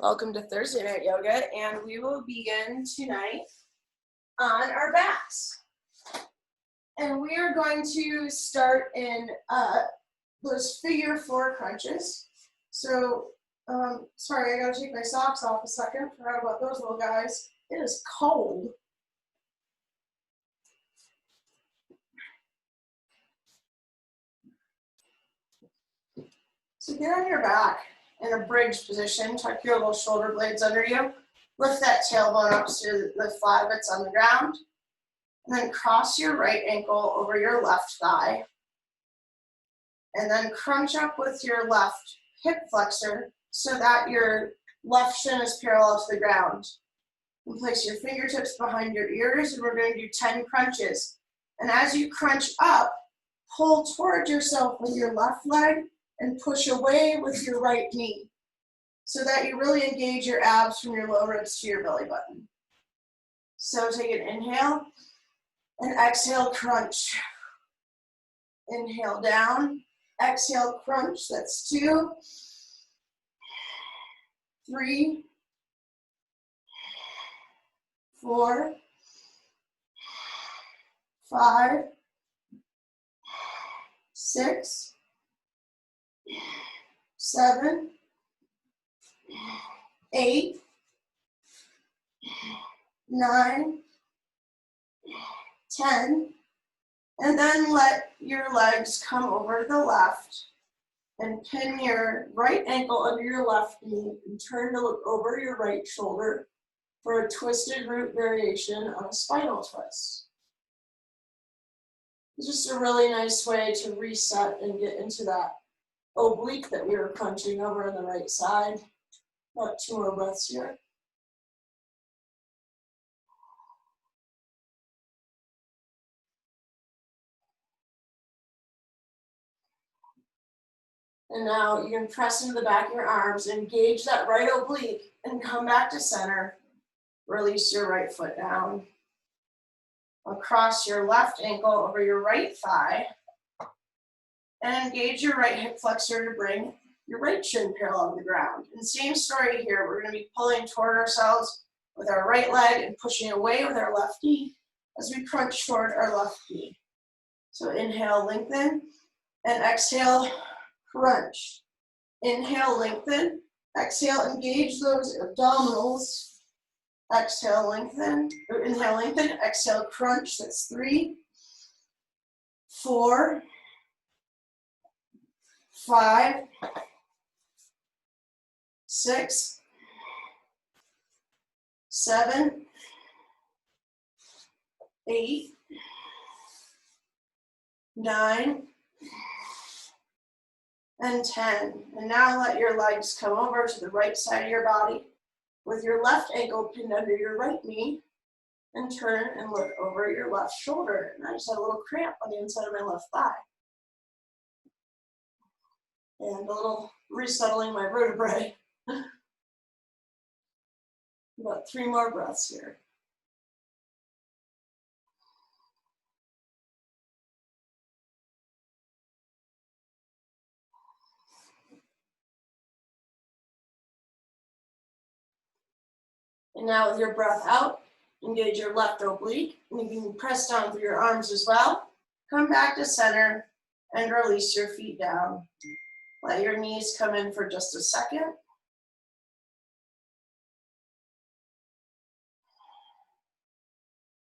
Welcome to Thursday Night Yoga, and we will begin tonight on our backs. And we are going to start in those figure 4 crunches. So, sorry, I gotta take my socks off a second. Forgot about those little guys. It is cold. So get on your back in a bridge position. Tuck your little shoulder blades under you. Lift that tailbone up to the flat bits on the ground. And then cross your right ankle over your left thigh. And then crunch up with your left hip flexor so that your left shin is parallel to the ground. And place your fingertips behind your ears, and we're going to do 10 crunches. And as you crunch up, pull toward yourself with your left leg and push away with your right knee so that you really engage your abs from your low ribs to your belly button. So take an inhale and exhale, crunch. Inhale down, exhale, crunch. That's 2, 3, 4, 5, 6, 7, 8, 9, 10, and then let your legs come over to the left and pin your right ankle under your left knee and turn to look over your right shoulder for a twisted root variation on a spinal twist. It's just a really nice way to reset and get into that oblique that we were crunching over on the right side. About 2 more breaths here. And now you can press into the back of your arms, engage that right oblique, and come back to center. Release your right foot down. Across your left ankle over your right thigh. And engage your right hip flexor to bring your right shin parallel to the ground. And same story here. We're going to be pulling toward ourselves with our right leg and pushing away with our left knee as we crunch toward our left knee. So inhale, lengthen, and exhale, crunch. Inhale, lengthen. Exhale, engage those abdominals. Exhale, lengthen. Or inhale, lengthen. Exhale, crunch. That's 3, 4, 5, 6, 7, 8, 9, and 10. And now let your legs come over to the right side of your body with your left ankle pinned under your right knee, and turn and look over your left shoulder. And I just had a little cramp on the inside of my left thigh. And a little resettling my vertebrae. About 3 more breaths here. And now with your breath out, engage your left oblique. And you can press down through your arms as well. Come back to center and release your feet down. Let your knees come in for just a second.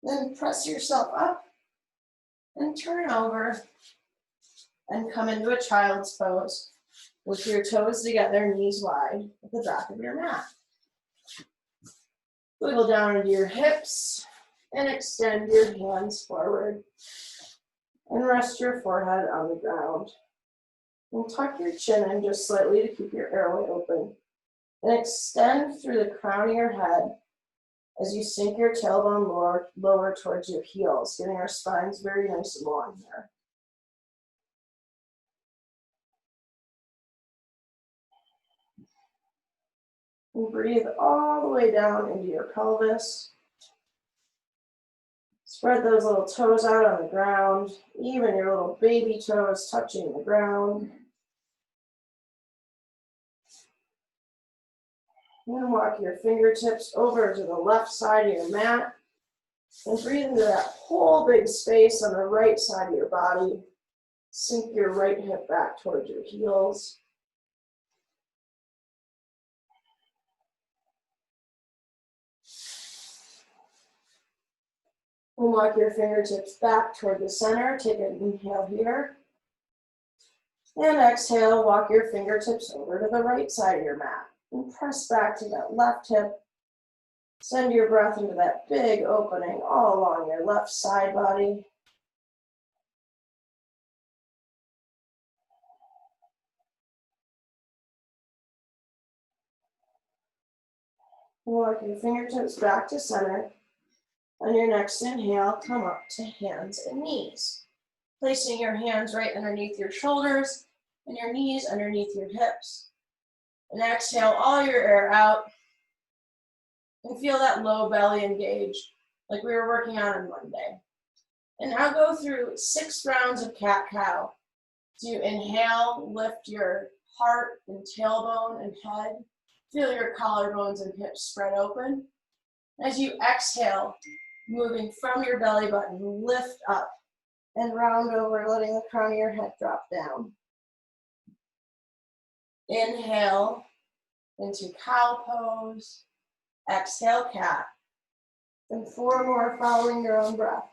Then press yourself up and turn over and come into a child's pose with your toes together, knees wide at the back of your mat. Wiggle down into your hips and extend your hands forward and rest your forehead on the ground. And tuck your chin in just slightly to keep your airway open. And extend through the crown of your head as you sink your tailbone lower towards your heels, getting our spines very nice and long here. And breathe all the way down into your pelvis. Spread those little toes out on the ground, even your little baby toes touching the ground. And walk your fingertips over to the left side of your mat. And breathe into that whole big space on the right side of your body. Sink your right hip back towards your heels. And walk your fingertips back toward the center. Take an inhale here. And exhale, walk your fingertips over to the right side of your mat. And press back to that left hip. Send your breath into that big opening all along your left side body. Walk your fingertips back to center. On your next inhale, come up to hands and knees. Placing your hands right underneath your shoulders and your knees underneath your hips. And exhale all your air out. And feel that low belly engage, like we were working on Monday. And now go through 6 rounds of cat-cow. So you inhale, lift your heart and tailbone and head. Feel your collarbones and hips spread open. As you exhale, moving from your belly button, lift up and round over, letting the crown of your head drop down. Inhale into cow pose. Exhale, cat. And 4 more following your own breath.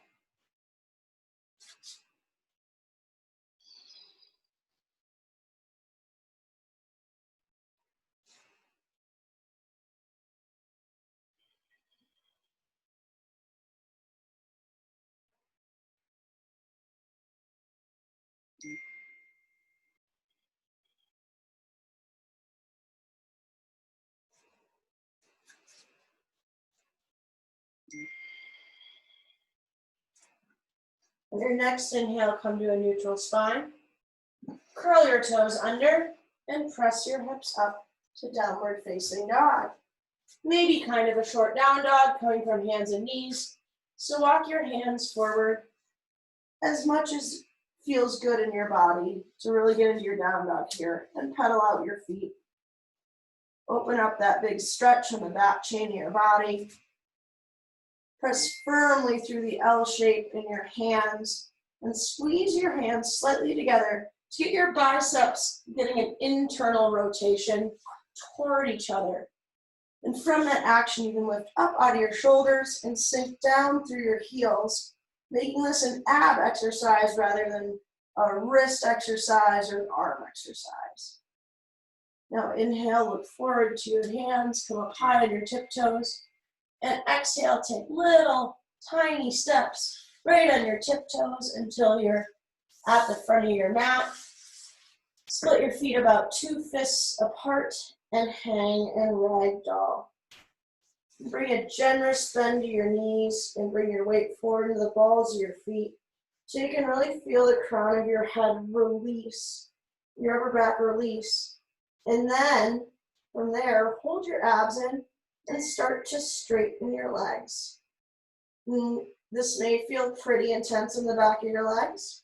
On your next inhale, come to a neutral spine. Curl your toes under and press your hips up to downward facing dog. Maybe kind of a short down dog coming from hands and knees. So walk your hands forward as much as feels good in your body to really get into your down dog here and pedal out your feet. Open up that big stretch on the back chain of your body. Press firmly through the L shape in your hands and squeeze your hands slightly together to get your biceps getting an internal rotation toward each other. And from that action, you can lift up out of your shoulders and sink down through your heels, making this an ab exercise rather than a wrist exercise or an arm exercise. Now inhale, look forward to your hands, come up high on your tiptoes, and exhale, take little tiny steps right on your tiptoes until you're at the front of your mat. Split your feet about 2 fists apart and hang and ragdoll. Bring a generous bend to your knees and bring your weight forward to the balls of your feet so you can really feel the crown of your head release, your upper back release. And then from there, hold your abs in and start to straighten your legs. This may feel pretty intense in the back of your legs.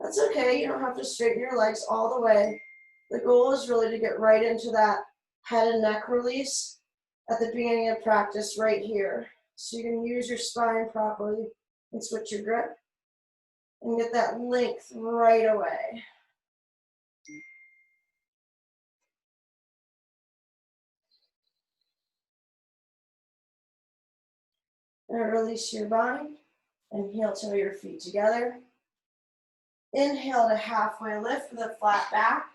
That's okay, you don't have to straighten your legs all the way. The goal is really to get right into that head and neck release at the beginning of practice right here. So you can use your spine properly and switch your grip and get that length right away. And release your bind and heel toe your feet together. Inhale to halfway lift with a flat back.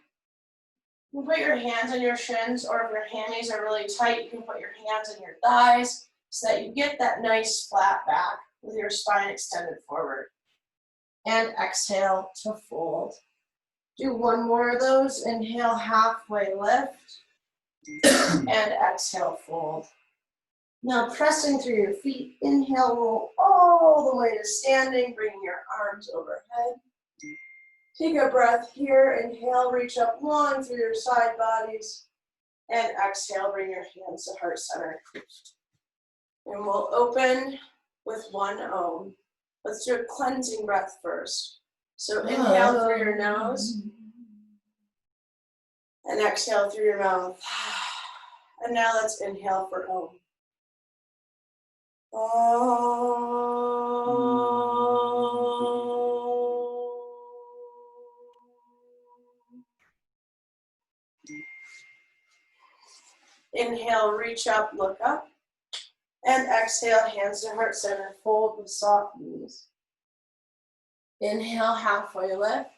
You can put your hands on your shins, or if your hammies are really tight, you can put your hands on your thighs so that you get that nice flat back with your spine extended forward. And exhale to fold. Do 1 more of those. Inhale, halfway lift, and exhale, fold. Now pressing through your feet, inhale, roll all the way to standing, bringing your arms overhead. Take a breath here, inhale, reach up long through your side bodies, and exhale, bring your hands to heart center. And we'll open with 1 Om. Let's do a cleansing breath first. So inhale through your nose, and exhale through your mouth. And now let's inhale for Om. Inhale, reach up, look up. And exhale, hands to heart center, fold with soft knees. Inhale, halfway lift.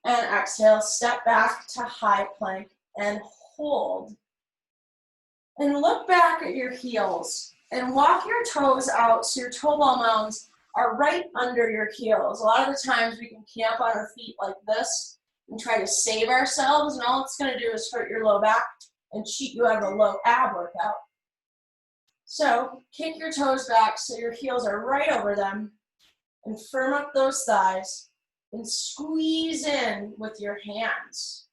And exhale, step back to high plank and hold. And look back at your heels and walk your toes out so your toe ball mounds are right under your heels. A lot of the times we can camp on our feet like this and try to save ourselves, and all it's going to do is hurt your low back and cheat you out of a low ab workout. So kick your toes back so your heels are right over them and firm up those thighs and squeeze in with your hands.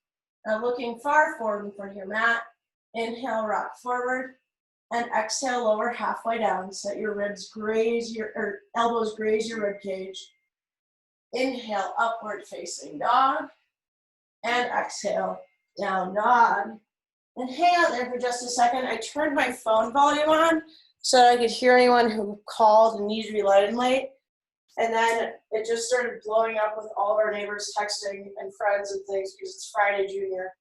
Now looking far forward in front of your mat, inhale, rock forward, and exhale, lower halfway down so that your ribs graze your, elbows graze your rib cage. Inhale, upward facing dog, and exhale, down dog. And hang out there for just a second. I turned my phone volume on so that I could hear anyone who called and needed to be light and late. And then it just started blowing up with all of our neighbors texting and friends and things because it's Friday Junior.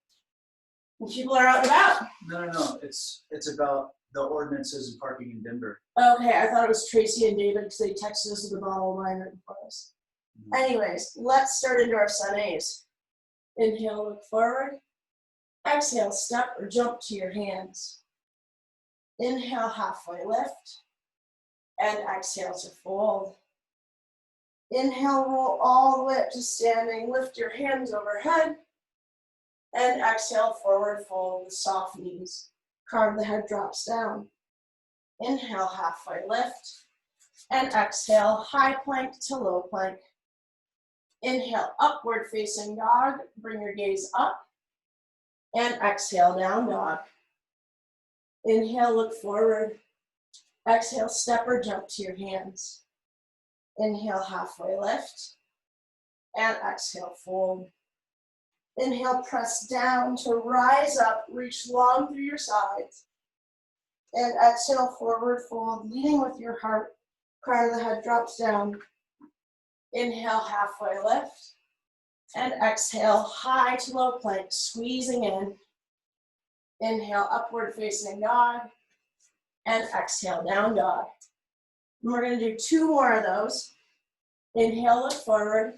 And people are out and about. No. It's about the ordinances and parking in Denver. Okay, I thought it was Tracy and David because they texted us with a bottle of wine right in front of us. Anyways, let's start into our sun A's. Inhale, look forward. Exhale, step or jump to your hands. Inhale, halfway lift. And exhale to fold. Inhale, roll all the way up to standing. Lift your hands overhead. And exhale, forward fold with soft knees. Crown of the head drops down. Inhale, halfway lift. And exhale, high plank to low plank. Inhale, upward facing dog. Bring your gaze up. And exhale, down dog. Inhale, look forward. Exhale, step or jump to your hands. Inhale, halfway lift. And exhale, fold. Inhale, press down to rise up, reach long through your sides. And exhale, forward fold, leading with your heart. Crown of the head drops down. Inhale, halfway lift. And exhale, high to low plank, squeezing in. Inhale, upward facing dog. And exhale, down dog. And we're going to do 2 more of those. Inhale, look forward.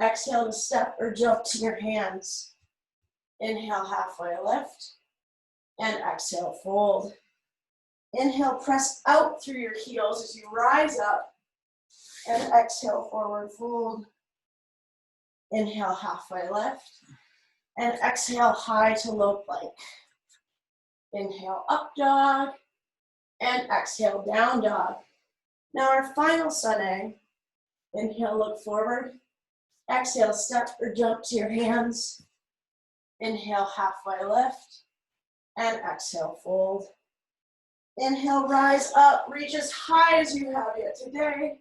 Exhale to step or jump to your hands. Inhale, halfway lift. And exhale, fold. Inhale, press out through your heels as you rise up. And exhale, forward fold. Inhale, halfway lift. And exhale, high to low plank. Inhale, up dog. And exhale, down dog. Now our final sun A. Inhale, look forward. Exhale, step or jump to your hands. Inhale, halfway lift. And exhale, fold. Inhale, rise up, reach as high as you have yet today.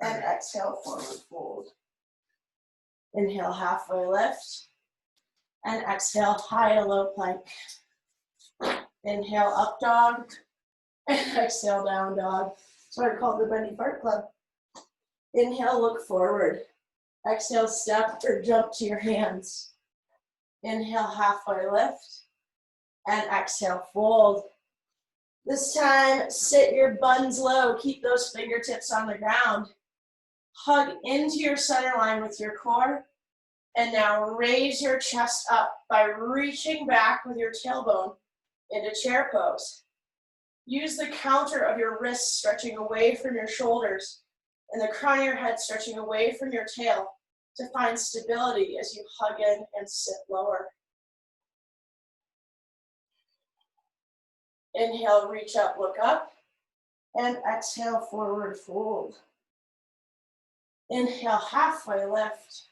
And exhale, forward fold. Inhale, halfway lift. And exhale, high to low plank. Inhale, up dog. And exhale, down dog. That's what I call the Bendy Fart Club. Inhale, look forward. Exhale, step or jump to your hands. Inhale, halfway lift. And exhale, fold. This time, sit your buns low. Keep those fingertips on the ground. Hug into your center line with your core. And now raise your chest up by reaching back with your tailbone into chair pose. Use the counter of your wrists stretching away from your shoulders and the crown of your head stretching away from your tail to find stability as you hug in and sit lower. Inhale, reach up, look up, and exhale, forward fold. Inhale, halfway lift,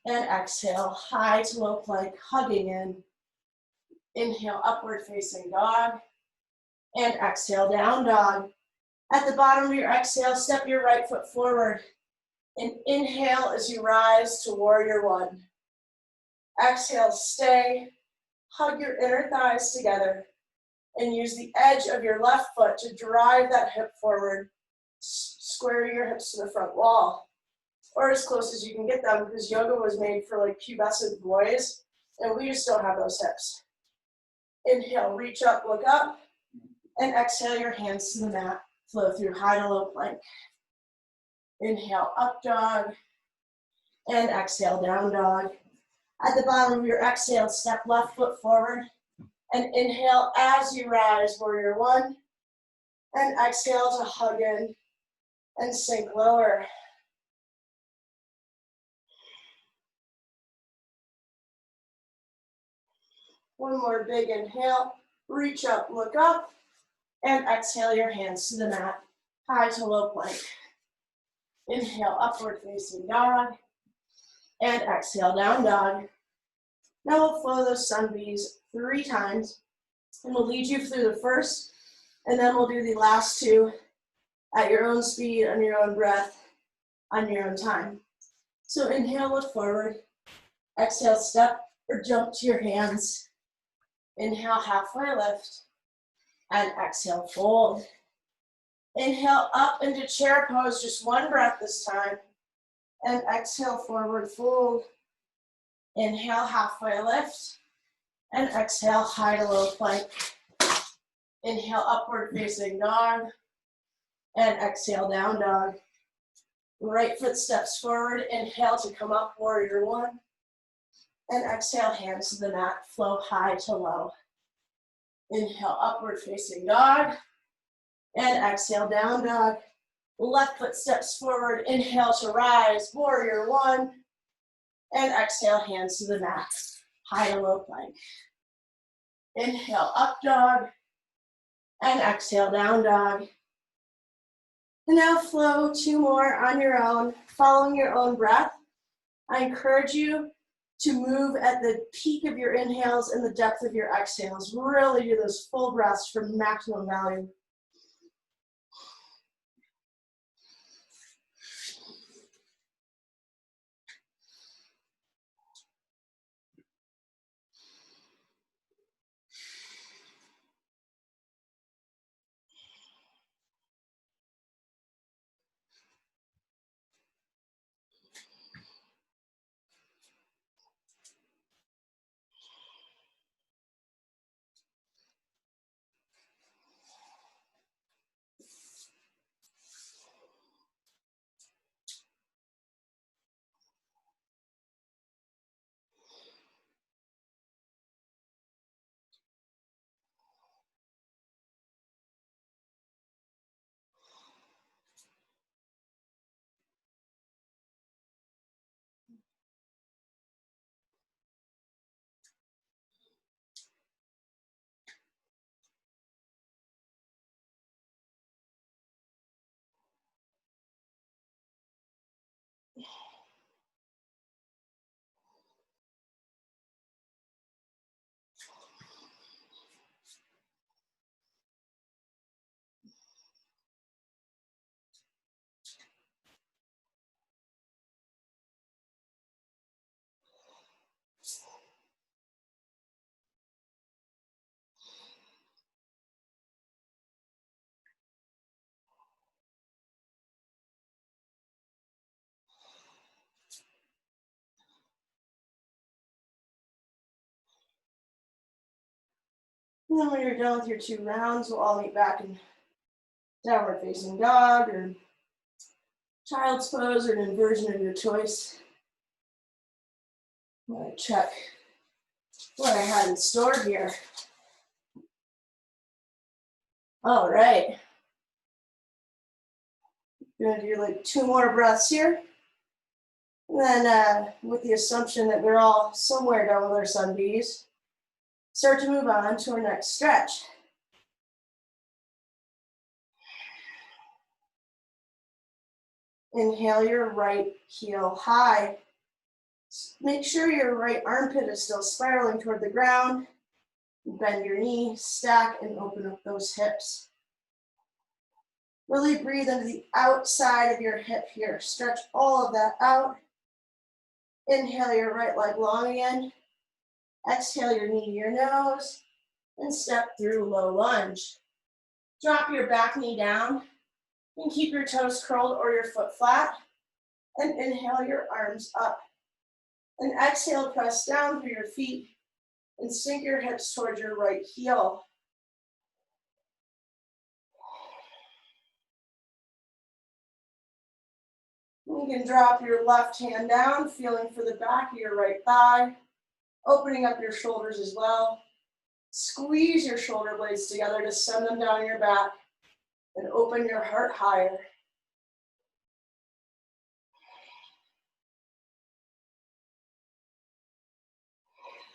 and exhale, high to low plank, hugging in. Inhale, upward facing dog, and exhale, down dog. At the bottom of your exhale, step your right foot forward, and inhale as you rise to warrior one. Exhale, stay, hug your inner thighs together and use the edge of your left foot to drive that hip forward. Square your hips to the front wall, or as close as you can get them, because yoga was made for like pubescent boys, and we just don't have those hips. Inhale, reach up, look up, and exhale your hands to the mat. Flow through high to low plank. Inhale, up dog, and exhale, down dog. At the bottom of your exhale, step left foot forward, and inhale as you rise, warrior one, and exhale to hug in and sink lower. One more big inhale, reach up, look up, and exhale your hands to the mat, high to low plank. Inhale, upward facing dog, and exhale, down dog. Now we'll flow those sun bees 3 times, and we'll lead you through the first, and then we'll do the last 2 at your own speed, on your own breath, on your own time. So inhale, look forward. Exhale, step or jump to your hands. Inhale, halfway lift, and exhale, fold. Inhale, up into chair pose, just 1 breath this time, and exhale, forward fold. Inhale, halfway lift, and exhale, high to low plank. Inhale, upward facing dog, and exhale, down dog. Right foot steps forward, inhale to come up, warrior one, and exhale, hands to the mat, flow high to low. Inhale, upward facing dog, and exhale, down dog. Left foot steps forward, inhale to rise, warrior one, and exhale, hands to the mat, high to low plank. Inhale, up dog, and exhale, down dog. And now flow 2 more on your own, following your own breath. I encourage you to move at the peak of your inhales and the depth of your exhales. Really do those full breaths for maximum value. And then when you're done with your 2 rounds, we'll all meet back in downward facing dog or child's pose or an inversion of your choice. I'm gonna check what I had in store here. All right. Gonna do like 2 more breaths here. And then with the assumption that we're all somewhere done with our sun bees, start to move on to our next stretch. Inhale your right heel high. Make sure your right armpit is still spiraling toward the ground. Bend your knee, stack, and open up those hips. Really breathe into the outside of your hip here. Stretch all of that out. Inhale your right leg long again. Exhale your knee to your nose and step through low lunge. Drop your back knee down and keep your toes curled or your foot flat. And inhale your arms up. And exhale, press down through your feet and sink your hips towards your right heel. You can drop your left hand down, feeling for the back of your right thigh, opening up your shoulders as well. Squeeze your shoulder blades together to send them down your back and open your heart higher.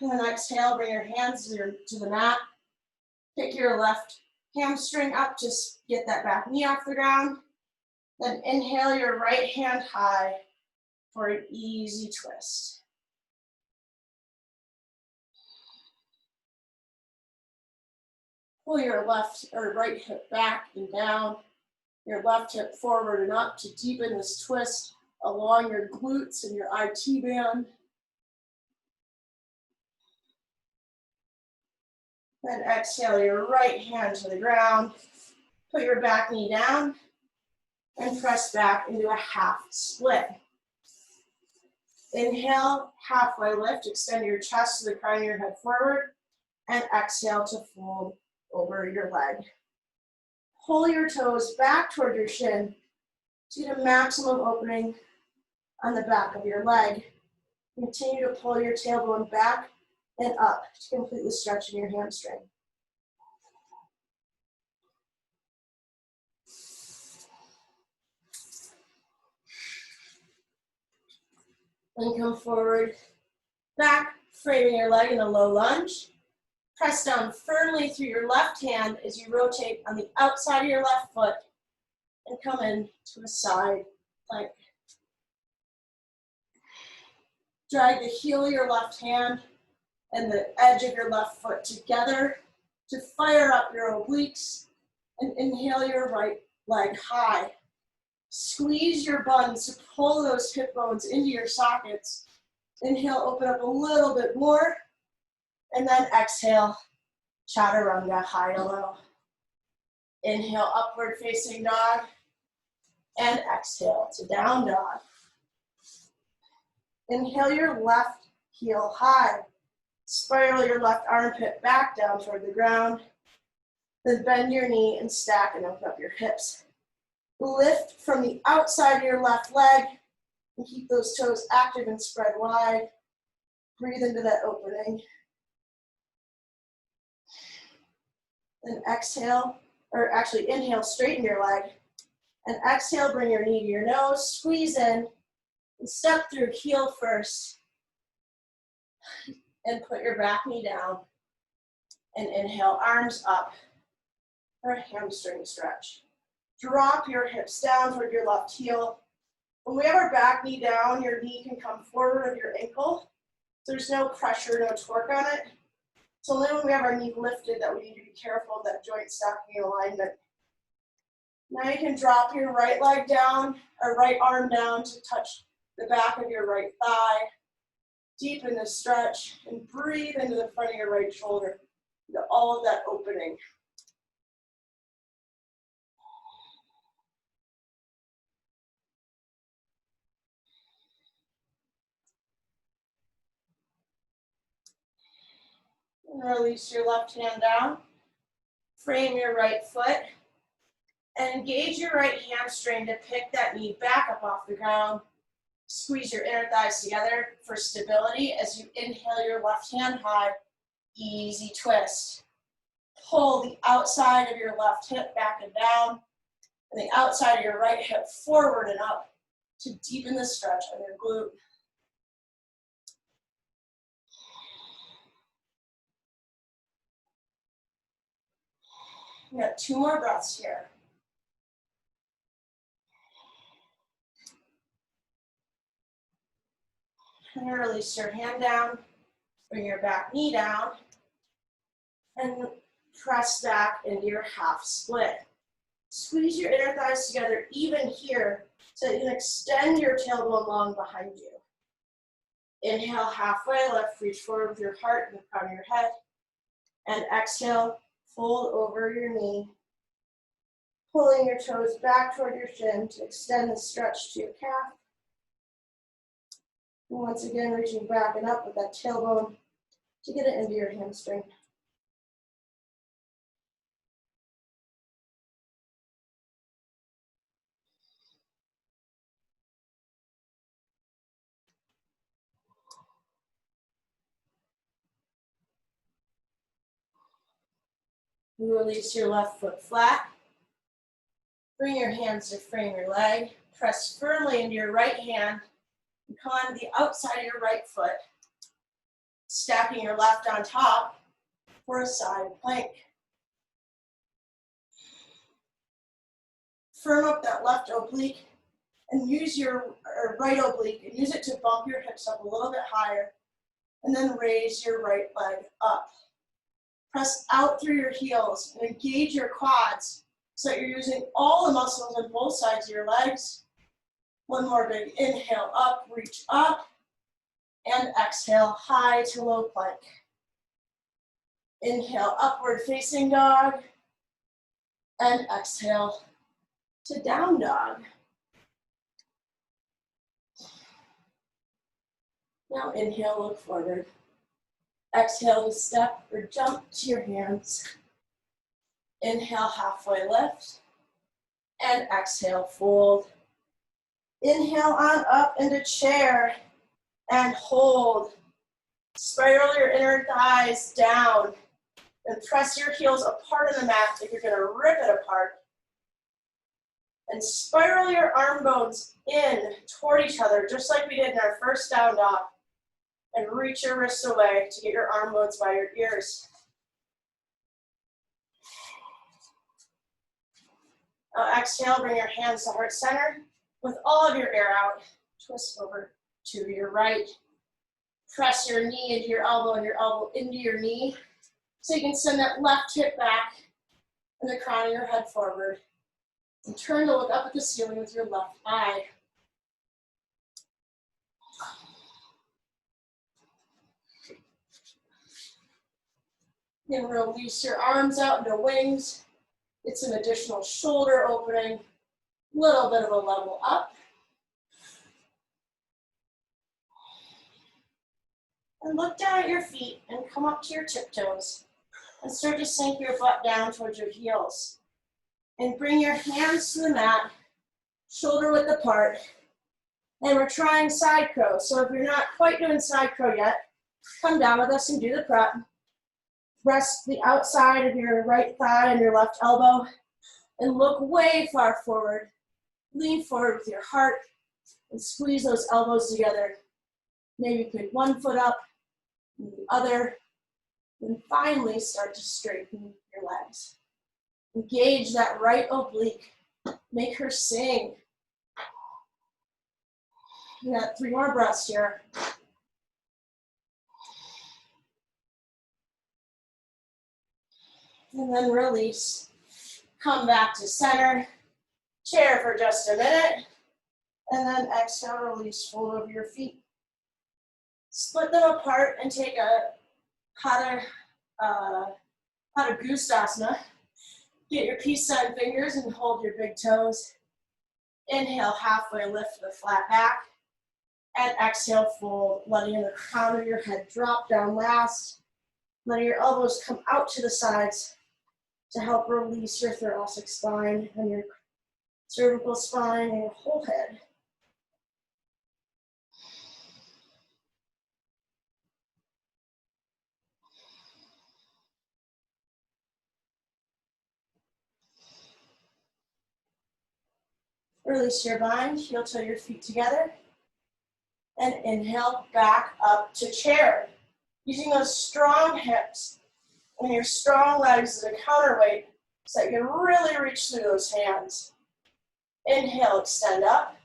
And then exhale, bring your hands to the mat. Pick your left hamstring up, just get that back knee off the ground. Then inhale your right hand high for an easy twist. Pull your left or right hip back and down, your left hip forward and up to deepen this twist along your glutes and your IT band. Then exhale your right hand to the ground. Put your back knee down and press back into a half split. Inhale, halfway lift, extend your chest to the crown of your head forward, and exhale to fold over your leg. Pull your toes back toward your shin to get a maximum opening on the back of your leg. Continue to pull your tailbone back and up to completely stretching your hamstring. Then come forward, back, framing your leg in a low lunge. Press down firmly through your left hand as you rotate on the outside of your left foot and come in to a side plank. Drag the heel of your left hand and the edge of your left foot together to fire up your obliques and inhale your right leg high. Squeeze your buns to pull those hip bones into your sockets. Inhale, open up a little bit more, and then exhale, chaturanga, high to low. Inhale, upward facing dog, and exhale to down dog. Inhale your left heel high. Spiral your left armpit back down toward the ground. Then bend your knee and stack and open up your hips. Lift from the outside of your left leg and keep those toes active and spread wide. Breathe into that opening. Then exhale, or actually inhale, straighten your leg. And exhale, bring your knee to your nose, squeeze in, and step through heel first. And put your back knee down. And inhale, arms up for a hamstring stretch. Drop your hips down toward your left heel. When we have our back knee down, your knee can come forward of your ankle. There's no pressure, no torque on it. So only when we have our knee lifted that we need to be careful of that joint stacking alignment. Now you can drop your right leg down, or right arm down to touch the back of your right thigh. Deepen the stretch and breathe into the front of your right shoulder, into all of that opening. And release your left hand down. Frame your right foot. And engage your right hamstring to pick that knee back up off the ground. Squeeze your inner thighs together for stability as you inhale your left hand high. Easy twist. Pull the outside of your left hip back and down, and the outside of your right hip forward and up to deepen the stretch on your glute. We got 2 more breaths here. And release your hand down, bring your back knee down, and press back into your half split. Squeeze your inner thighs together even here so that you can extend your tailbone long behind you. Inhale, halfway lift, reach forward with your heart and the crown of your head. And exhale, fold over your knee, pulling your toes back toward your shin to extend the stretch to your calf. And once again, reaching back and up with that tailbone to get it into your hamstring. Release your left foot flat. Bring your hands to frame your leg. Press firmly into your right hand and come onto the outside of your right foot, stacking your left on top for a side plank. Firm up that left oblique and use your right oblique and use it to bump your hips up a little bit higher, and then raise your right leg up. Press out through your heels and engage your quads so that you're using all the muscles on both sides of your legs. One more big inhale up, reach up, and exhale, high to low plank. Inhale, upward facing dog, and exhale to down dog. Now inhale, look forward. Exhale to step or jump to your hands. Inhale, halfway lift, and exhale, fold. Inhale on up into chair and hold. Spiral your inner thighs down and press your heels apart on the mat like you're gonna rip it apart. And spiral your arm bones in toward each other, just like we did in our first down dog. And reach your wrists away to get your arm bones by your ears. Now exhale, bring your hands to heart center. With all of your air out, twist over to your right. Press your knee into your elbow and your elbow into your knee. So you can send that left hip back and the crown of your head forward. And turn to look up at the ceiling with your left eye. Then release your arms out into wings. Get some additional shoulder opening. Little bit of a level up. And look down at your feet and come up to your tiptoes. And start to sink your butt down towards your heels. And bring your hands to the mat, shoulder width apart. And we're trying side crow. So if you're not quite doing side crow yet, come down with us and do the prep. Rest the outside of your right thigh and your left elbow. And look way far forward. Lean forward with your heart and squeeze those elbows together. Maybe pick one foot up and the other. And finally start to straighten your legs. Engage that right oblique. Make her sing. We got 3 more breaths here. And then release. Come back to center. Chair for just a minute. And then exhale, release, fold over your feet. Split them apart and take a Pada Gustasana. Get your peace sign fingers and hold your big toes. Inhale, halfway lift the flat back. And exhale, fold, letting the crown of your head drop down last. Letting your elbows come out to the sides to help release your thoracic spine and your cervical spine and your whole head. Release your bind, heel toe your feet together. And inhale, back up to chair. Using those strong hips and your strong legs as a counterweight so that you can really reach through those hands. Inhale, extend up.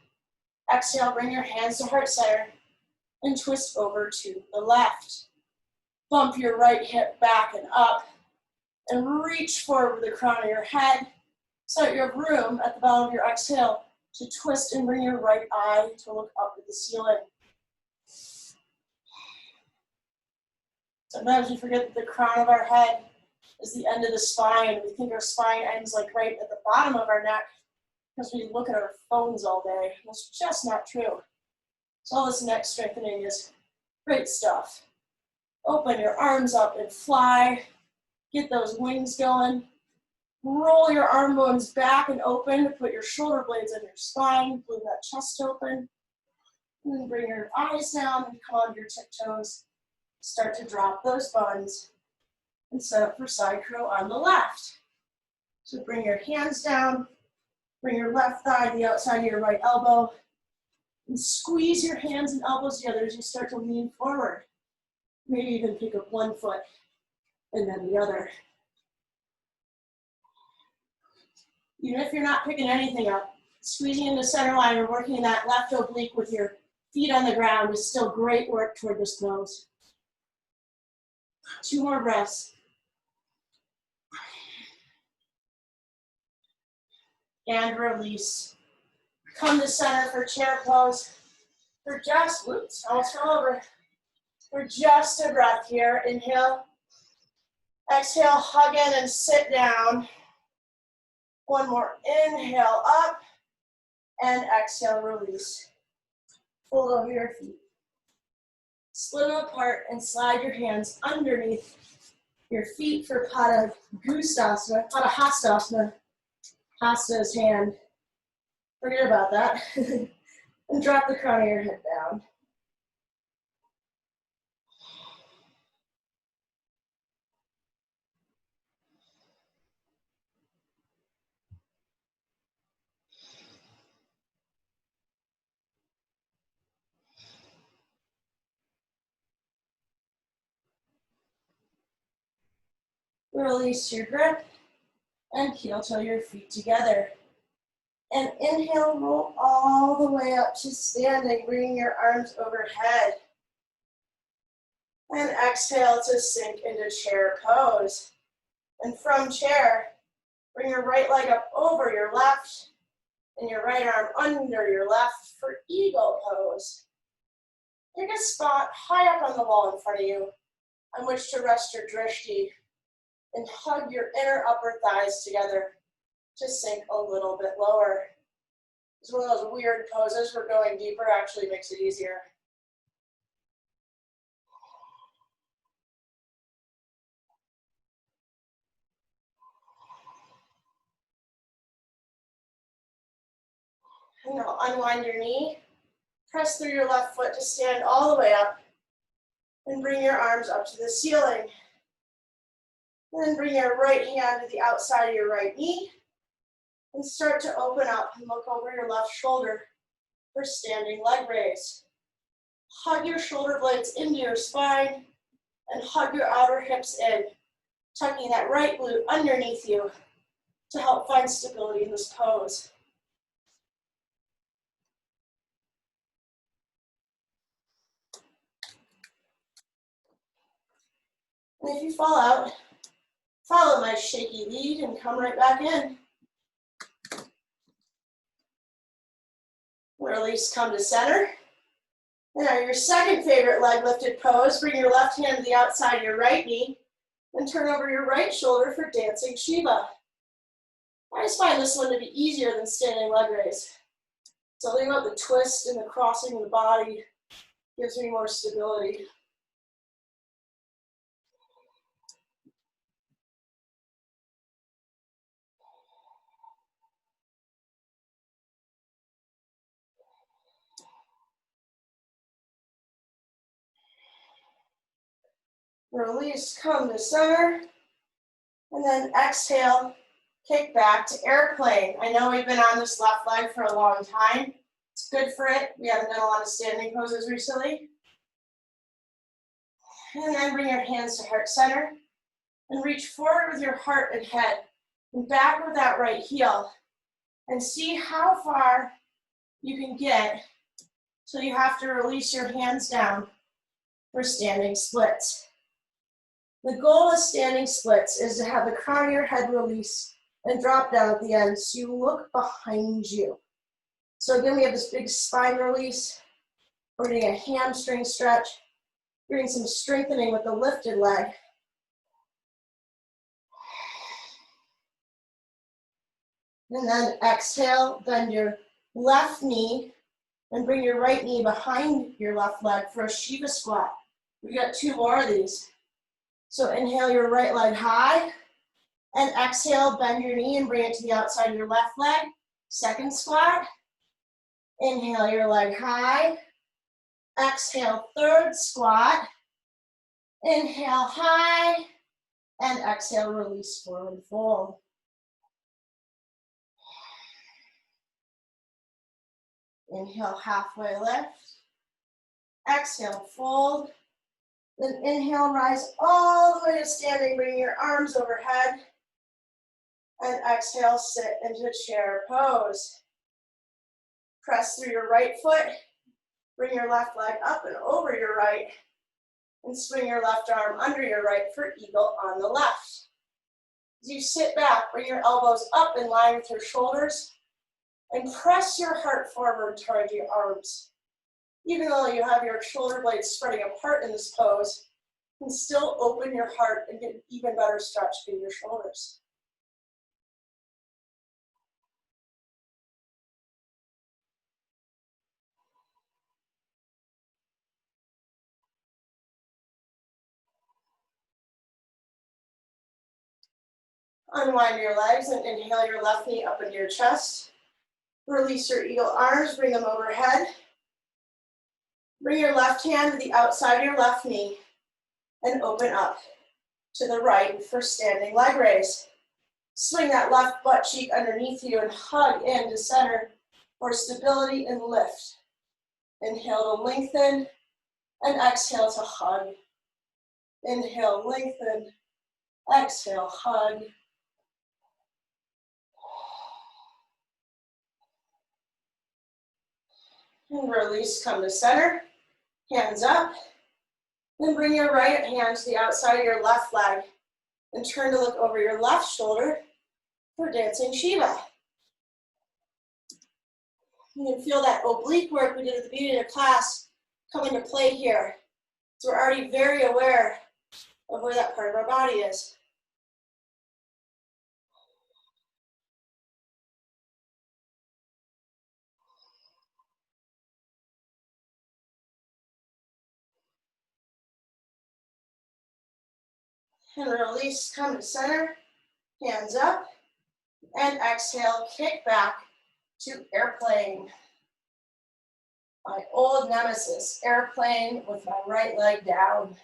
Exhale, bring your hands to heart center and twist over to the left. Bump your right hip back and up and reach forward with the crown of your head so that you have room at the bottom of your exhale to twist and bring your right eye to look up at the ceiling. Sometimes we forget that the crown of our head is the end of the spine. We think our spine ends like right at the bottom of our neck because we look at our phones all day. That's just not true. So all this neck strengthening is great stuff. Open your arms up and fly. Get those wings going. Roll your arm bones back and open to put your shoulder blades on your spine. Leave that chest open. And then bring your eyes down and come onto your tiptoes. Start to drop those buns and set up for side crow on the left. So bring your hands down. Bring your left thigh to the outside of your right elbow. And squeeze your hands and elbows together as you start to lean forward. Maybe even pick up one foot and then the other. Even if you're not picking anything up, squeezing in the center line or working that left oblique with your feet on the ground is still great work toward this pose. 2 more breaths. And release. Come to center for chair pose. For just, whoops, almost fell over. For just a breath here. Inhale. Exhale, hug in and sit down. One more. Inhale up. And exhale, release. Fold over your feet. Split them apart and slide your hands underneath your feet for Padahastasana. Padahastasana. Hasta is hand. Forget about that. And drop the crown of your head down. Release your grip and heel toe your feet together. And inhale, roll all the way up to standing, bringing your arms overhead. And exhale to sink into chair pose. And from chair, bring your right leg up over your left and your right arm under your left for eagle pose. Pick a spot high up on the wall in front of you on which to rest your drishti and hug your inner upper thighs together to sink a little bit lower. It's one of those weird poses where going deeper actually makes it easier. And now unwind your knee. Press through your left foot to stand all the way up. And bring your arms up to the ceiling. And then bring your right hand to the outside of your right knee. And start to open up and look over your left shoulder for standing leg raise. Hug your shoulder blades into your spine and hug your outer hips in, tucking that right glute underneath you to help find stability in this pose. And if you fall out, follow my shaky lead and come right back in. Release, come to center. Now your second favorite leg lifted pose, bring your left hand to the outside of your right knee and turn over your right shoulder for dancing Shiva. I just find this one to be easier than standing leg raise. Something about the twist and the crossing of the body gives me more stability. Release, come to center, and then exhale, kick back to airplane. I know we've been on this left leg for a long time. It's good for it. We haven't done a lot of standing poses recently. And then bring your hands to heart center and reach forward with your heart and head and back with that right heel and see how far you can get till you have to release your hands down for standing splits. The goal of standing splits is to have the crown of your head release and drop down at the end so you look behind you. So again, we have this big spine release. We're getting a hamstring stretch. Doing some strengthening with the lifted leg. And then exhale, bend your left knee and bring your right knee behind your left leg for a Shiva squat. We got 2 more of these. So inhale your right leg high and exhale, bend your knee and bring it to the outside of your left leg. Second squat. Inhale your leg high. Exhale, third squat. Inhale high and exhale, release, forward fold. Inhale, halfway lift. Exhale, fold. Then inhale, rise all the way to standing. Bring your arms overhead. And exhale, sit into chair pose. Press through your right foot. Bring your left leg up and over your right. And swing your left arm under your right for eagle on the left. As you sit back, bring your elbows up in line with your shoulders. And press your heart forward toward your arms. Even though you have your shoulder blades spreading apart in this pose, you can still open your heart and get an even better stretch in your shoulders. Unwind your legs and inhale your left knee up into your chest. Release your eagle arms, bring them overhead. Bring your left hand to the outside of your left knee and open up to the right for standing leg raise. Swing that left butt cheek underneath you and hug into center for stability and lift. Inhale to lengthen and exhale to hug. Inhale, lengthen. Exhale, hug. And release, come to center. Hands up. Then bring your right hand to the outside of your left leg and turn to look over your left shoulder for dancing Shiva. You can feel that oblique work we did at the beginning of class come into play here. So we're already very aware of where that part of our body is. And release, come to center, hands up, and exhale, kick back to airplane. My old nemesis, airplane with my right leg down.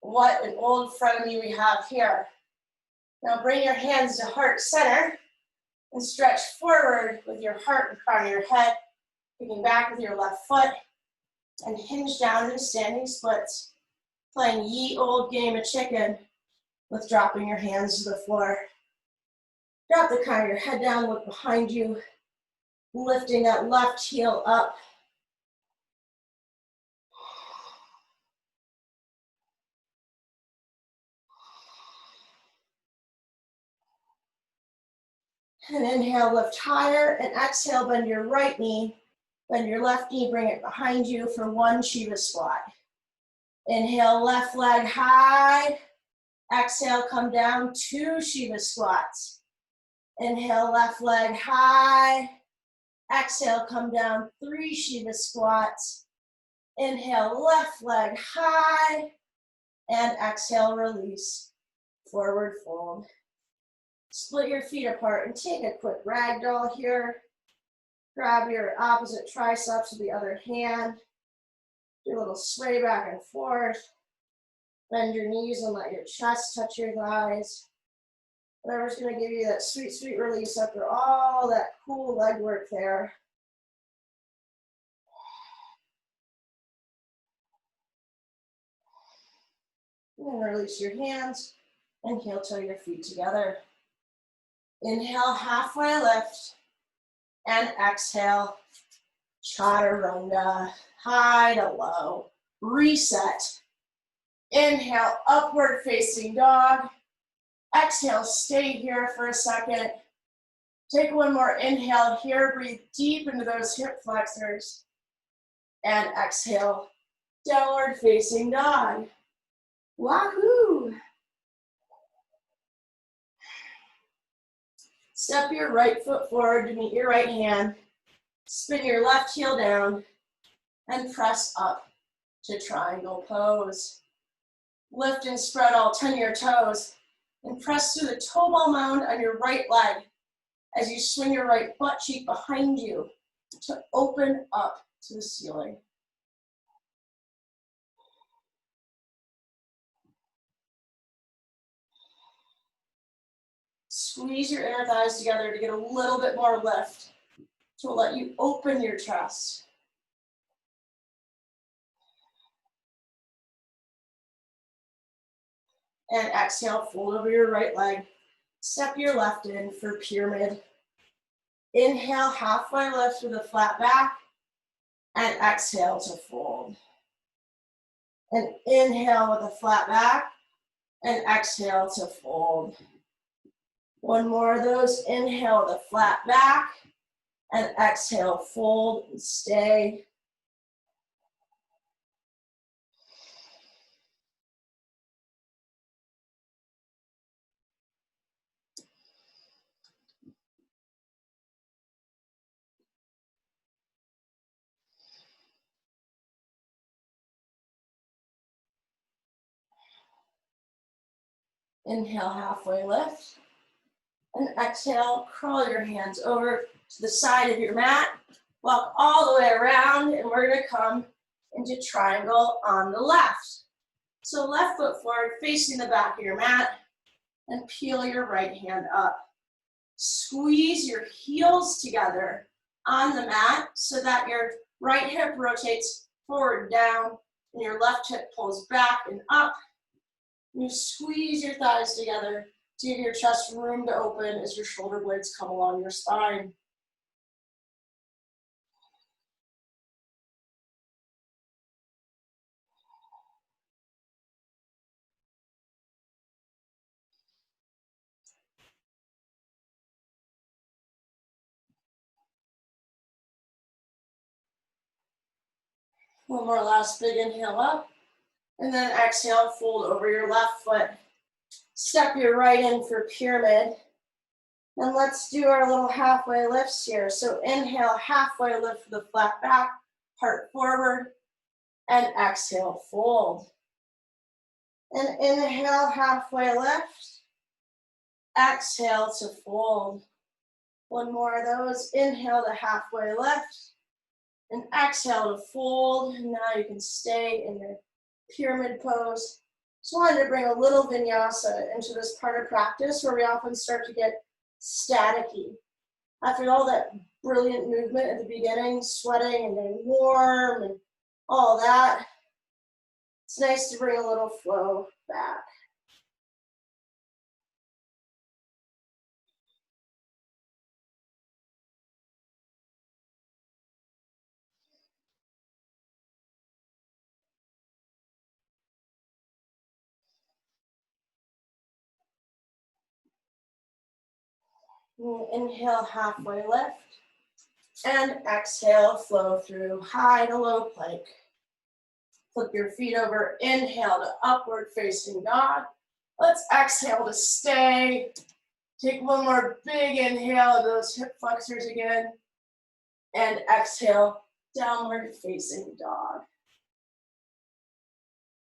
What an old frenemy we have here. Now bring your hands to heart center and stretch forward with your heart in front of your head, kicking back with your left foot, and hinge down into standing splits, playing ye old game of chicken with dropping your hands to the floor. Drop the crown of your head down, look behind you, lifting that left heel up. And inhale, lift higher, and exhale, bend your right knee, bend your left knee, bring it behind you for 1 Shiva squat. Inhale, left leg high. Exhale, come down, 2 Shiva squats. Inhale, left leg high. Exhale, come down, 3 Shiva squats. Inhale, left leg high. And exhale, release, forward fold. Split your feet apart and take a quick ragdoll here. Grab your opposite triceps with the other hand. Do a little sway back and forth. Bend your knees and let your chest touch your thighs. Whatever's going to give you that sweet, sweet release after all that cool leg work there. And then release your hands and heel toe your feet together. Inhale, halfway lift, and exhale, chaturanga, high to low, reset. Inhale, upward facing dog. Exhale, stay here for a second. Take one more inhale here, breathe deep into those hip flexors. And exhale, downward facing dog. Wahoo! Step your right foot forward to meet your right hand. Spin your left heel down and press up to triangle pose. Lift and spread all 10 of your toes and press through the toe ball mound on your right leg as you swing your right butt cheek behind you to open up to the ceiling. Squeeze your inner thighs together to get a little bit more lift to let you open your chest. And exhale, fold over your right leg. Step your left in for pyramid. Inhale, halfway lift with a flat back. And exhale to fold. And inhale with a flat back. And exhale to fold. One more of those. Inhale with a flat back. And exhale, fold and stay. Inhale, halfway lift. And exhale, crawl your hands over to the side of your mat. Walk all the way around, and we're gonna come into triangle on the left. So left foot forward, facing the back of your mat, and peel your right hand up. Squeeze your heels together on the mat so that your right hip rotates forward, down, and your left hip pulls back and up. You squeeze your thighs together to give your chest room to open as your shoulder blades come along your spine. One more last big inhale up. And then exhale, fold over your left foot. Step your right in for pyramid. And let's do our little halfway lifts here. So inhale, halfway lift with a flat back, heart forward, and exhale, fold. And inhale, halfway lift. Exhale to fold. One more of those. Inhale to halfway lift. And exhale to fold. And now you can stay in your pyramid pose. Just wanted to bring a little vinyasa into this part of practice where we often start to get staticky. After all that brilliant movement at the beginning, sweating and getting warm and all that, it's nice to bring a little flow back. Inhale, halfway lift. And exhale, flow through high to low plank. Flip your feet over. Inhale to upward facing dog. Let's exhale to stay. Take one more big inhale of those hip flexors again. And exhale, downward facing dog.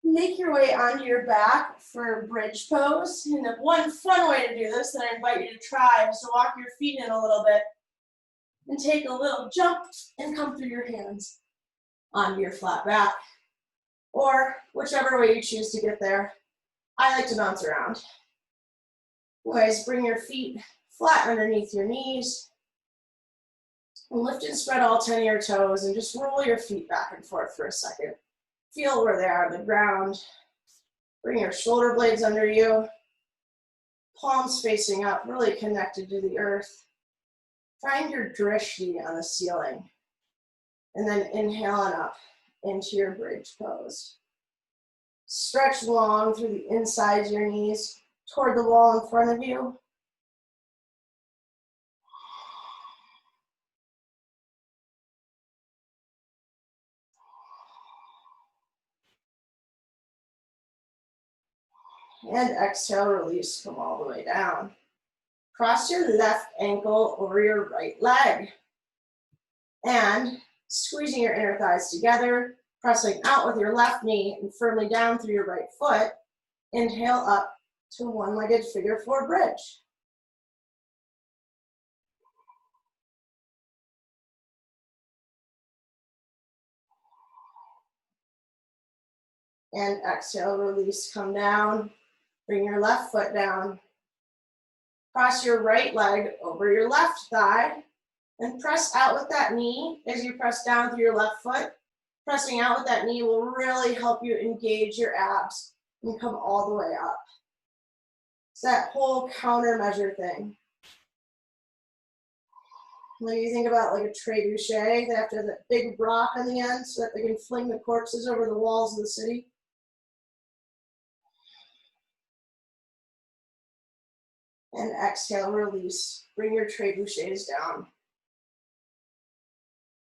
Make your way onto your back for bridge pose. And the one fun way to do this that I invite you to try is to walk your feet in a little bit and take a little jump and come through your hands onto your flat back. Or whichever way you choose to get there. I like to bounce around. Anyways, bring your feet flat underneath your knees. And lift and spread all 10 of your toes and just roll your feet back and forth for a second. Feel where they are on the ground. Bring your shoulder blades under you. Palms facing up, really connected to the earth. Find your drishti on the ceiling. And then inhale and up into your bridge pose. Stretch long through the insides of your knees toward the wall in front of you. And exhale, release, come all the way down. Cross your left ankle over your right leg. And squeezing your inner thighs together, pressing out with your left knee and firmly down through your right foot. Inhale up to one-legged figure four bridge. And exhale, release, come down. Bring your left foot down. Cross your right leg over your left thigh and press out with that knee as you press down through your left foot. Pressing out with that knee will really help you engage your abs and come all the way up. It's that whole countermeasure thing. When you think about like a trebuchet, they have to have that big rock on the end so that they can fling the corpses over the walls of the city. And exhale, release. Bring your trebuchets down.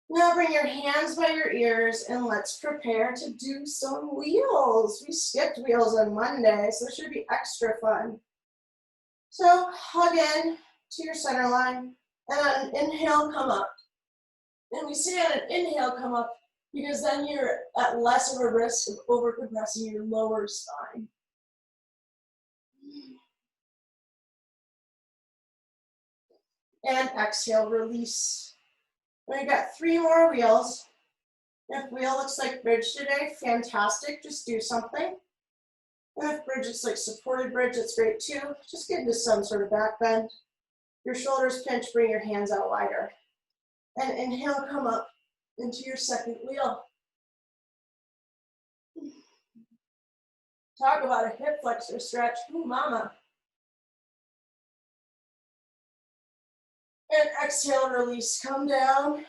Now bring your hands by your ears and let's prepare to do some wheels. We skipped wheels on Monday, so it should be extra fun. So hug in to your center line and on an inhale, come up. And we say on an inhale, come up because then you're at less of a risk of overcompressing your lower spine. And exhale, release. We've got 3 more wheels. If wheel looks like bridge today, fantastic, just do something. And if bridge looks like supported bridge, that's great too. Just get into some sort of back bend. Your shoulders pinch, bring your hands out wider. And inhale, come up into your second wheel. Talk about a hip flexor stretch, ooh mama. And exhale, release, come down.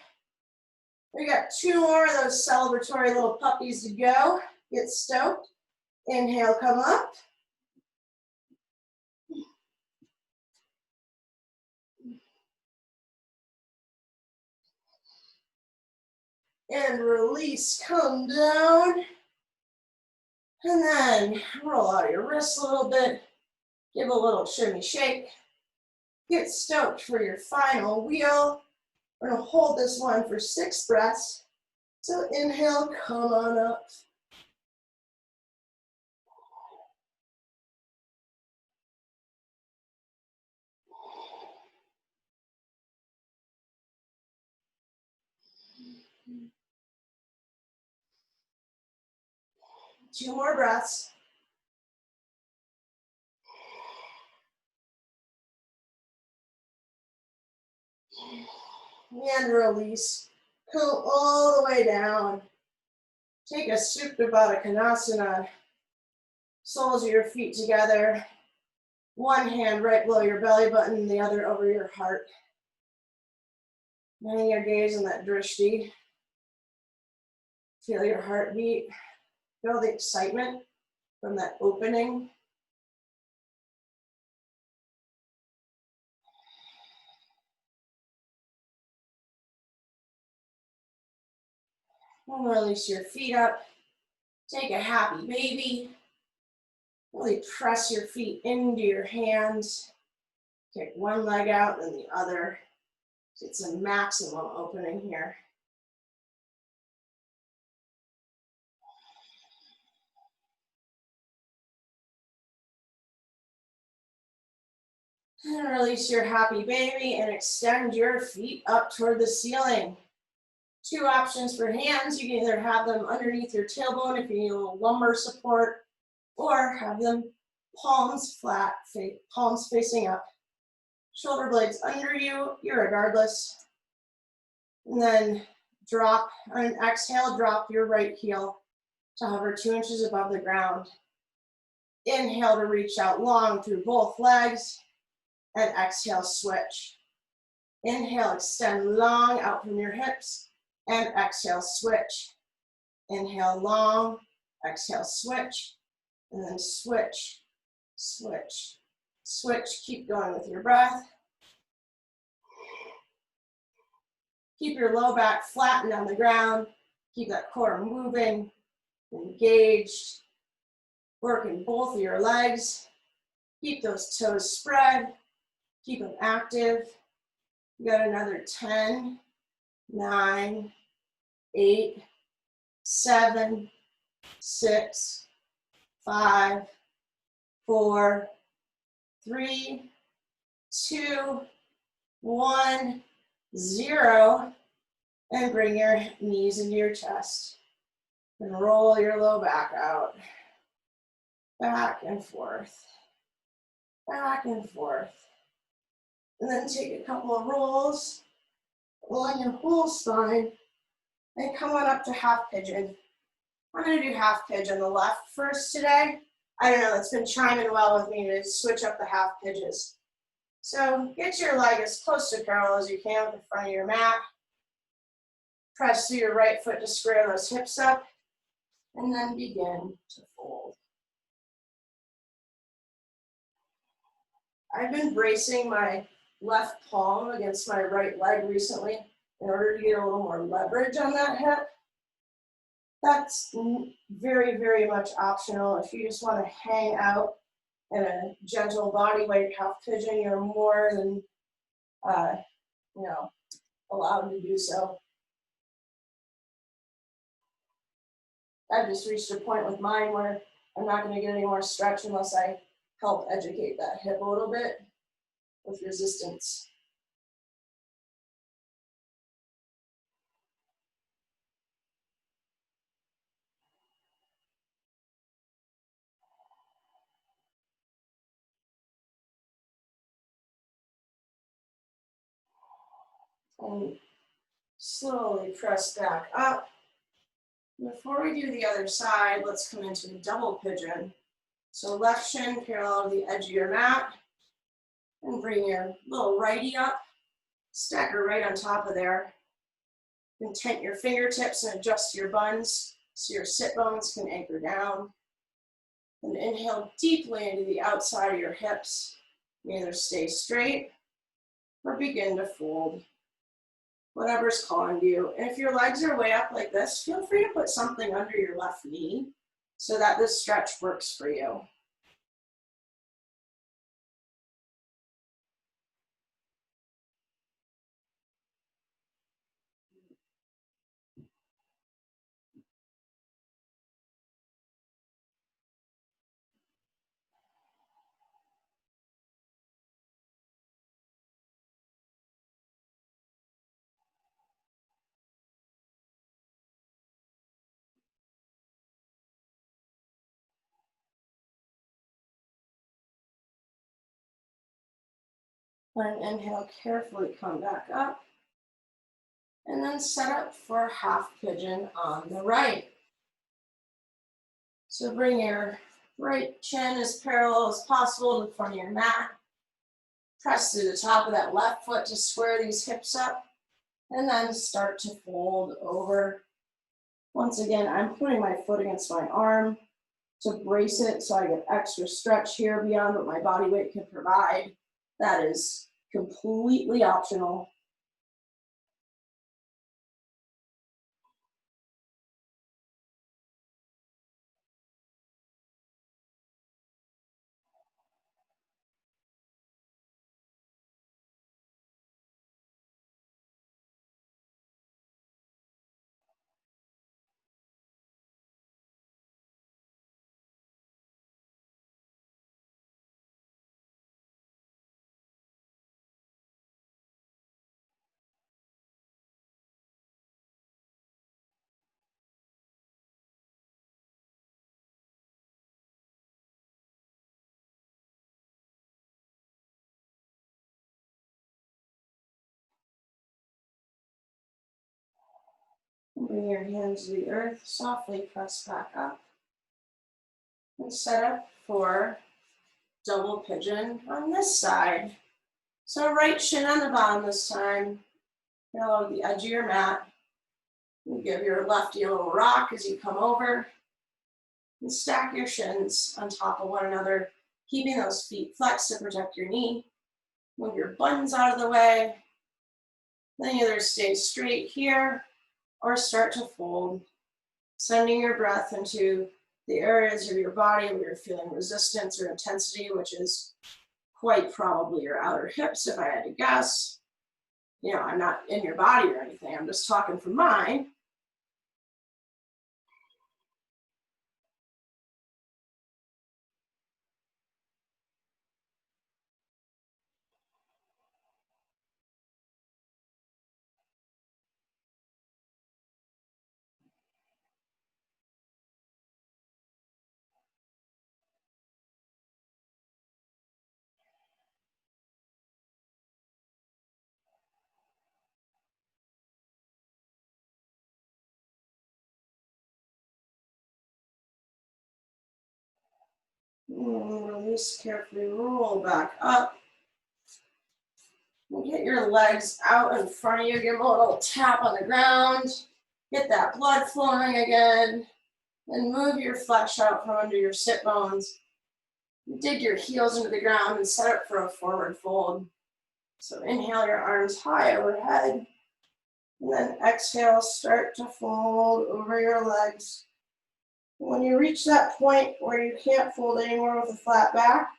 We got 2 more of those celebratory little puppies to go. Get stoked. Inhale, come up. And release, come down. And then roll out your wrists a little bit. Give a little shimmy shake. Get stoked for your final wheel. We're gonna hold this one for 6 breaths. So inhale, come on up. Two more breaths. And release. Come all the way down. Take a Supta Baddha Konasana. Soles of your feet together. One hand right below your belly button, the other over your heart. Letting your gaze on that drishti. Feel your heartbeat. Feel the excitement from that opening. And release your feet up. Take a happy baby. Really press your feet into your hands. Kick one leg out and the other. Get some maximum opening here. And release your happy baby and extend your feet up toward the ceiling. 2 options for hands. You can either have them underneath your tailbone if you need a little lumbar support, or have them palms flat, palms facing up. Shoulder blades under you, irregardless. And then drop, on an exhale, drop your right heel to hover 2 inches above the ground. Inhale to reach out long through both legs, and exhale, switch. Inhale, extend long out from your hips, and exhale, switch. Inhale, long, exhale, switch, and then switch, switch, switch. Keep going with your breath. Keep your low back flattened on the ground. Keep that core moving, engaged. Working both of your legs. Keep those toes spread. Keep them active. You got another 10, 9, 8, 7, 6, 5, 4, 3, 2, 1, 0. And bring your knees into your chest. And roll your low back out. Back and forth. Back and forth. And then take a couple of rolls along your whole spine and come on up to half pigeon. I'm going to do half pigeon on the left first today. I don't know, it's been chiming well with me to switch up the half pigeons. So get your leg as close to parallel as you can with the front of your mat. Press through your right foot to square those hips up, and then begin to fold. I've been bracing my left palm against my right leg recently in order to get a little more leverage on that hip. That's very, very much optional. If you just want to hang out in a gentle body weight half pigeon, you're more than allowed to do so. I've just reached a point with mine where I'm not going to get any more stretch unless I help educate that hip a little bit with resistance. And slowly press back up. Before we do the other side, let's come into the double pigeon. So left shin parallel to the edge of your mat, and bring your little righty up, stack her right on top of there. And tent your fingertips and adjust your buns so your sit bones can anchor down. And inhale deeply into the outside of your hips. You either stay straight or begin to fold. Whatever's calling to you. And if your legs are way up like this, feel free to put something under your left knee so that this stretch works for you. And inhale, carefully come back up. And then set up for half pigeon on the right. So bring your right chin as parallel as possible to the front of your mat. Press through the top of that left foot to square these hips up. And then start to fold over. Once again, I'm putting my foot against my arm to brace it so I get extra stretch here beyond what my body weight can provide. That is completely optional. Bring your hands to the earth, softly press back up. And set up for double pigeon on this side. So right shin on the bottom this time, parallel to the edge of your mat. You give your lefty a little rock as you come over. And stack your shins on top of one another, keeping those feet flexed to protect your knee. Move your buttons out of the way. Then either stay straight here or start to fold, sending your breath into the areas of your body where you're feeling resistance or intensity, which is quite probably your outer hips, if I had to guess. You know, I'm not in your body or anything, I'm just talking from mine. And release carefully, roll back up. And get your legs out in front of you, give them a little tap on the ground. Get that blood flowing again. And move your flesh out from under your sit bones. Dig your heels into the ground and set up for a forward fold. So inhale your arms high overhead. And then exhale, start to fold over your legs. When you reach that point where you can't fold anymore with a flat back,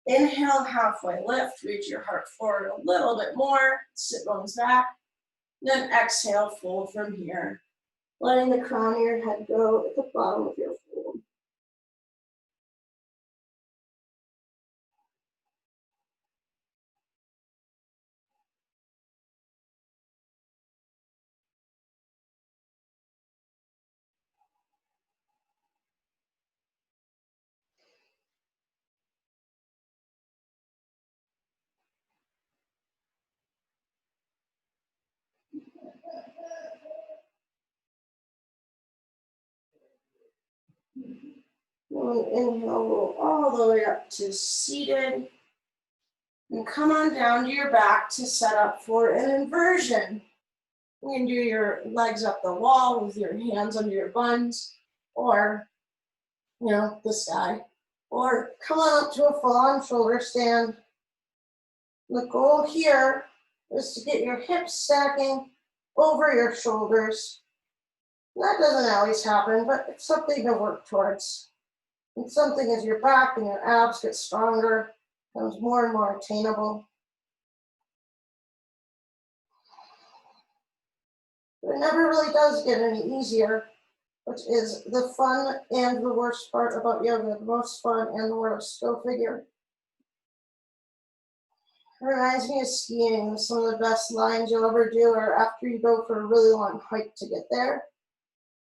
inhale, halfway lift, reach your heart forward a little bit more, sit bones back. Then exhale, fold from here, letting the crown of your head go at the bottom of your fold. And inhale, roll all the way up to seated. And come on down to your back to set up for an inversion. You can do your legs up the wall with your hands under your buns, or, you know, this guy. Or come on up to a full-on shoulder stand. The goal here is to get your hips stacking over your shoulders. That doesn't always happen, but it's something to work towards. It's something as your back and your abs get stronger, becomes more and more attainable. But it never really does get any easier, which is the fun and the worst part about yoga, the most fun and the worst. Go figure. It reminds me of skiing. Some of the best lines you'll ever do are after you go for a really long hike to get there.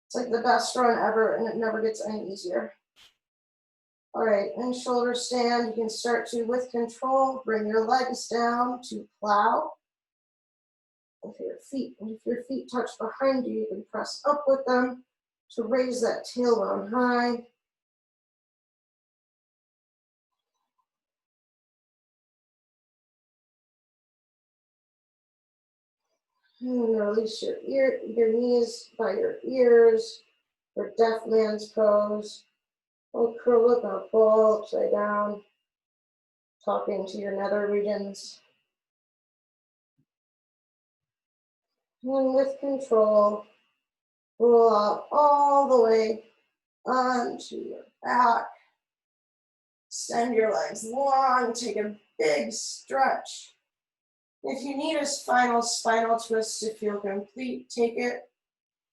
It's like the best run ever, and it never gets any easier. All right, in shoulder stand, you can start to, with control, bring your legs down to plow. If your feet touch behind you, you can press up with them to raise that tailbone high. And release your knees by your ears for deaf man's pose. Or curl up or pull upside down, talking to your nether regions. And with control, roll out all the way onto your back. Extend your legs long, take a big stretch. If you need a final spinal twist to feel complete, take it.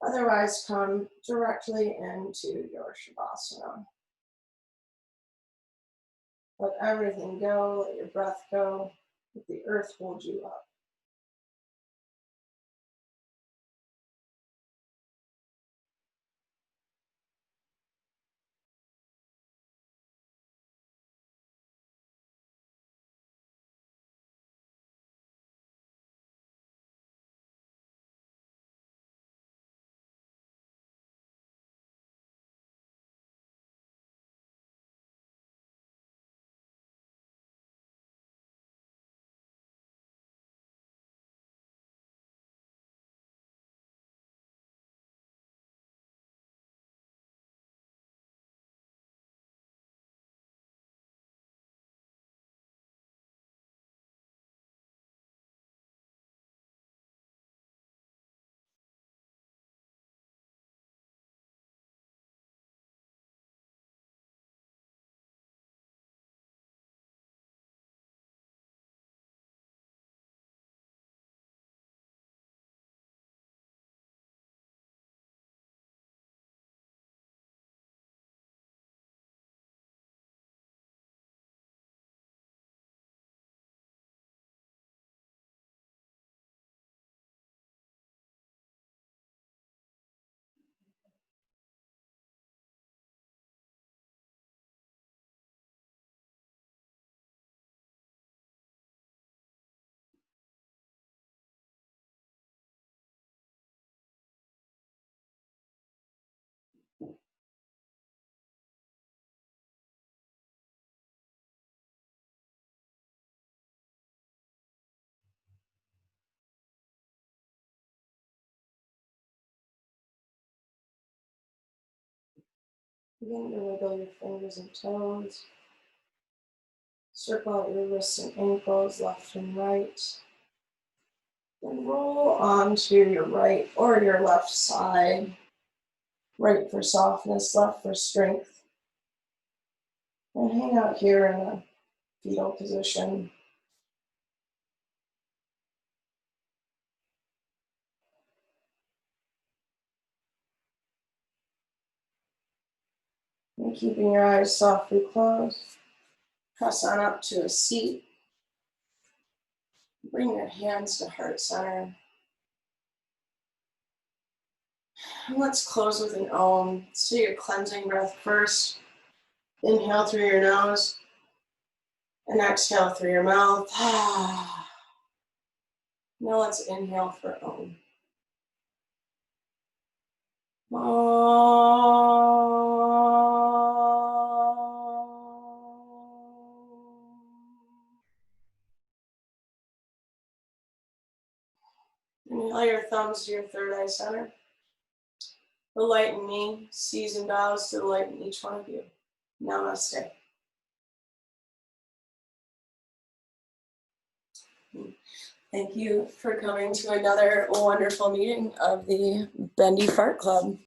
Otherwise, come directly into your Shavasana. Let everything go, let your breath go, let the earth hold you up. Begin to wiggle your fingers and toes. Circle out your wrists and ankles, left and right. Then roll onto your right or your left side. Right for softness, left for strength. And hang out here in a fetal position. And keeping your eyes softly closed. Press on up to a seat. Bring your hands to heart center. And let's close with an Om. So your cleansing breath first. Inhale through your nose and exhale through your mouth. Now let's inhale for Om. Inhale your thumbs to your third eye center. The light in me sees and bows to the light in each one of you. Namaste. Thank you for coming to another wonderful meeting of the Bendy Fart Club.